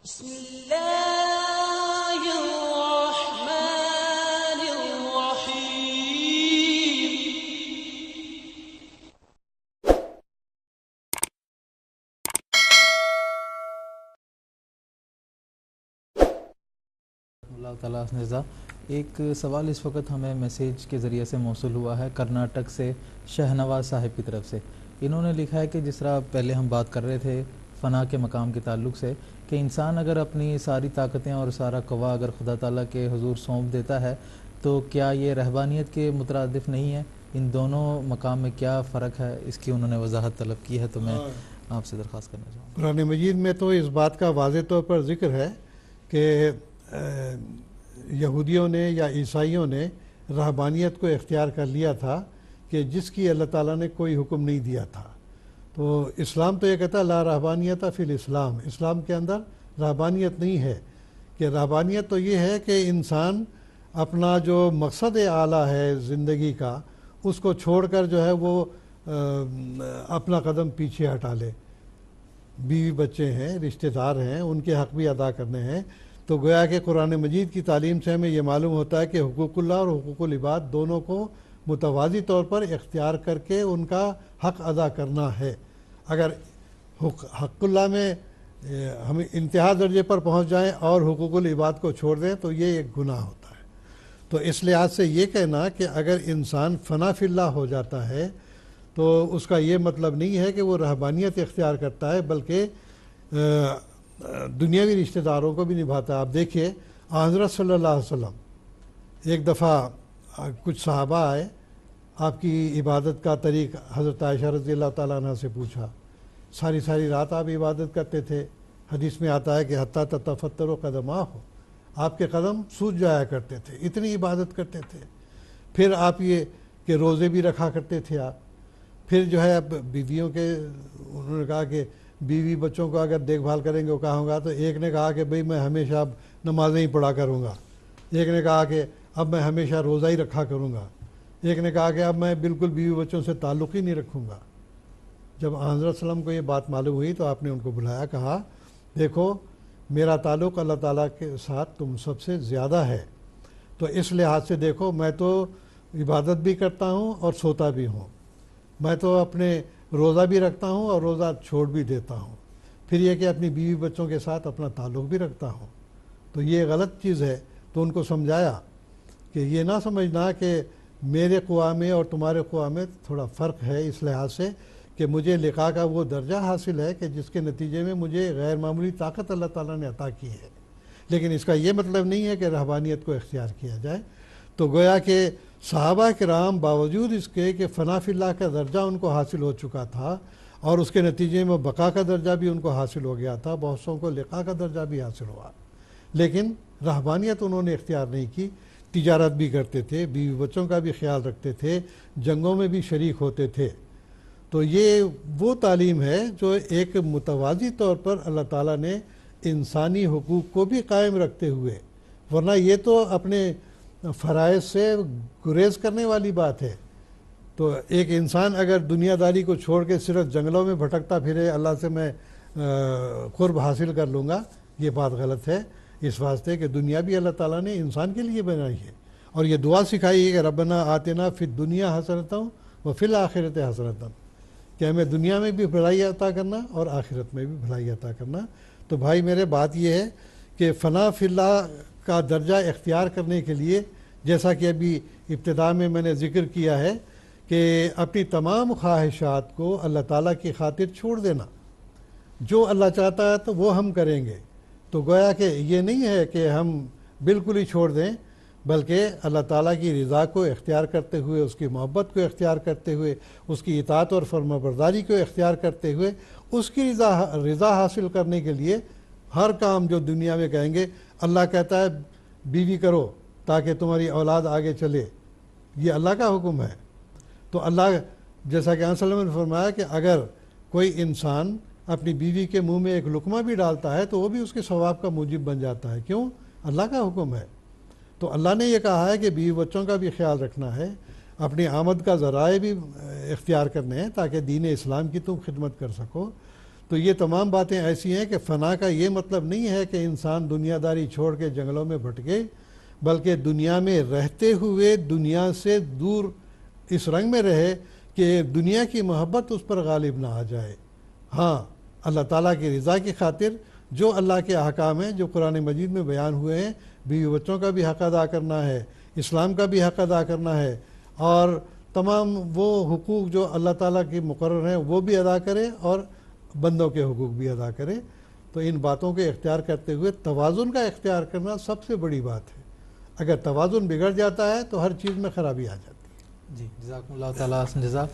بسم الله الرحمن الرحيم. اللہ تعالیٰ نظا ایک سوال اس وقت ہمیں میسیج کے ذریعے سے موصول ہوا ہے کرناٹک سے شہنواز صاحب کی طرف سے. انہوں نے لکھا ہے کہ جس طرح پہلے ہم بات کر رہے تھے فنا کے مقام کے تعلق سے کہ انسان اگر اپنی ساری طاقتیں اور سارا قوا اگر خدا تعالیٰ کے حضور سونپ دیتا ہے تو کیا یہ رہبانیت کے مترادف نہیں ہے؟ ان دونوں مقام میں کیا فرق ہے؟ اس کی انہوں نے وضاحت طلب کی ہے، تو میں آپ سے درخواست کرنا چاہوں گا. قرآن مجید میں تو اس بات کا واضح طور پر ذکر ہے کہ یہودیوں نے یا عیسائیوں نے رہبانیت کو اختیار کر لیا تھا کہ جس کی اللہ تعالیٰ نے کوئی حکم نہیں دیا تھا. تو اسلام تو یہ کہتا ہے لا رہبانیت فی الاسلام، اسلام کے اندر رہبانیت نہیں ہے. کہ رہبانیت تو یہ ہے کہ انسان اپنا جو مقصد اعلیٰ ہے زندگی کا اس کو چھوڑ کر جو ہے وہ اپنا قدم پیچھے ہٹا لے. بیوی بچے ہیں، رشتہ دار ہیں، ان کے حق بھی ادا کرنے ہیں. تو گویا کہ قرآن مجید کی تعلیم سے ہمیں یہ معلوم ہوتا ہے کہ حقوق اللہ اور حقوق العباد دونوں کو متوازی طور پر اختیار کر کے ان کا حق ادا کرنا ہے. اگر حق اللہ میں ہم انتہا درجے پر پہنچ جائیں اور حقوق العباد کو چھوڑ دیں تو یہ ایک گناہ ہوتا ہے. تو اس لحاظ سے یہ کہنا کہ اگر انسان فنا فی اللہ ہو جاتا ہے تو اس کا یہ مطلب نہیں ہے کہ وہ رہبانیت اختیار کرتا ہے، بلکہ دنیاوی رشتہ داروں کو بھی نبھاتا ہے. آپ دیکھیے حضرت صلی اللہ علیہ وسلم ایک دفعہ کچھ صحابہ آئے، آپ کی عبادت کا طریق حضرت عائشہ رضی اللہ تعالیٰ عنہ سے پوچھا. ساری رات آپ عبادت کرتے تھے، حدیث میں آتا ہے کہ حتیٰ تتفتر و قدماہ ہو، آپ کے قدم سوج جایا کرتے تھے، اتنی عبادت کرتے تھے. پھر آپ یہ کہ روزے بھی رکھا کرتے تھے آپ. پھر جو ہے بیویوں کے انہوں نے کہا کہ بیوی بچوں کو اگر دیکھ بھال کریں گے وہ کہا ہوگا. تو ایک نے کہا کہ بھئی میں ہمیشہ اب نمازیں ہی پڑھا کروں گا. ایک نے کہا کہ اب میں ہمیشہ روزہ ہی رکھا کروں گا. ایک نے کہا کہ اب میں بالکل بیوی بچوں سے تعلق ہی نہیں رکھوں گا. جب حضرت صلی اللہ علیہ وسلم کو یہ بات معلوم ہوئی تو آپ نے ان کو بلایا، کہا دیکھو میرا تعلق اللہ تعالیٰ کے ساتھ تم سب سے زیادہ ہے. تو اس لحاظ سے دیکھو میں تو عبادت بھی کرتا ہوں اور سوتا بھی ہوں، میں تو اپنے روزہ بھی رکھتا ہوں اور روزہ چھوڑ بھی دیتا ہوں، پھر یہ کہ اپنی بیوی بچوں کے ساتھ اپنا تعلق بھی رکھتا ہوں. تو یہ غلط چیز ہے. تو ان کو سمجھایا کہ یہ نہ سمجھنا کہ میرے قوا میں اور تمہارے قوا میں تھوڑا فرق ہے، اس لحاظ سے کہ مجھے لقاء کا وہ درجہ حاصل ہے کہ جس کے نتیجے میں مجھے غیر معمولی طاقت اللہ تعالیٰ نے عطا کی ہے. لیکن اس کا یہ مطلب نہیں ہے کہ رہبانیت کو اختیار کیا جائے. تو گویا کہ صحابہ کرام باوجود اس کے کہ فنا فی اللہ کا درجہ ان کو حاصل ہو چکا تھا اور اس کے نتیجے میں بقا کا درجہ بھی ان کو حاصل ہو گیا تھا، بہت سوں کو لقاء کا درجہ بھی حاصل ہوا، لیکن رہبانیت انہوں نے اختیار نہیں کی. تجارت بھی کرتے تھے، بیوی بچوں کا بھی خیال رکھتے تھے، جنگوں میں بھی شریک ہوتے تھے. تو یہ وہ تعلیم ہے جو ایک متوازی طور پر اللہ تعالیٰ نے انسانی حقوق کو بھی قائم رکھتے ہوئے، ورنہ یہ تو اپنے فرائض سے گریز کرنے والی بات ہے. تو ایک انسان اگر دنیا داری کو چھوڑ کے صرف جنگلوں میں بھٹکتا پھرے اللہ سے میں قرب حاصل کر لوں گا، یہ بات غلط ہے. اس واسطے کہ دنیا بھی اللہ تعالیٰ نے انسان کے لیے بنائی ہے اور یہ دعا سکھائی ہے کہ ربنا آتنا فی الدنیا حسنۃ و فی الآخرۃ حسنۃ، کہ ہمیں دنیا میں بھی بھلائی عطا کرنا اور آخرت میں بھی بھلائی عطا کرنا. تو بھائی میرے بات یہ ہے کہ فنا فی اللہ کا درجہ اختیار کرنے کے لیے جیسا کہ ابھی ابتدا میں نے ذکر کیا ہے کہ اپنی تمام خواہشات کو اللہ تعالیٰ کی خاطر چھوڑ دینا. جو اللہ چاہتا ہے تو وہ ہم کریں گے. تو گویا کہ یہ نہیں ہے کہ ہم بالکل ہی چھوڑ دیں، بلکہ اللہ تعالیٰ کی رضا کو اختیار کرتے ہوئے، اس کی محبت کو اختیار کرتے ہوئے، اس کی اطاعت اور فرمانبرداری کو اختیار کرتے ہوئے اس کی رضا حاصل کرنے کے لیے ہر کام جو دنیا میں کہیں گے. اللہ کہتا ہے بیوی کرو تاکہ تمہاری اولاد آگے چلے، یہ اللہ کا حکم ہے. تو اللہ جیسا کہ صلی اللہ علیہ وسلم نے فرمایا کہ اگر کوئی انسان اپنی بیوی کے منہ میں ایک لقمہ بھی ڈالتا ہے تو وہ بھی اس کے ثواب کا موجب بن جاتا ہے. کیوں؟ اللہ کا حکم ہے. تو اللہ نے یہ کہا ہے کہ بیوی بچوں کا بھی خیال رکھنا ہے، اپنی آمد کا ذرائع بھی اختیار کرنے ہیں تاکہ دین اسلام کی تم خدمت کر سکو. تو یہ تمام باتیں ایسی ہیں کہ فنا کا یہ مطلب نہیں ہے کہ انسان دنیا داری چھوڑ کے جنگلوں میں بھٹکے، بلکہ دنیا میں رہتے ہوئے دنیا سے دور اس رنگ میں رہے کہ دنیا کی محبت اس پر غالب نہ آ جائے۔ ہاں، اللہ تعالیٰ کی رضا کی خاطر جو اللہ کے احکام ہیں جو قرآن مجید میں بیان ہوئے ہیں، بیوی بچوں کا بھی حق ادا کرنا ہے، اسلام کا بھی حق ادا کرنا ہے، اور تمام وہ حقوق جو اللہ تعالیٰ کی مقرر ہیں وہ بھی ادا کرے اور بندوں کے حقوق بھی ادا کرے۔ تو ان باتوں کے اختیار کرتے ہوئے توازن کا اختیار کرنا سب سے بڑی بات ہے۔ اگر توازن بگڑ جاتا ہے تو ہر چیز میں خرابی آ جاتی ہے۔ جی، جزاکم اللہ تعالیٰ حسن جزا۔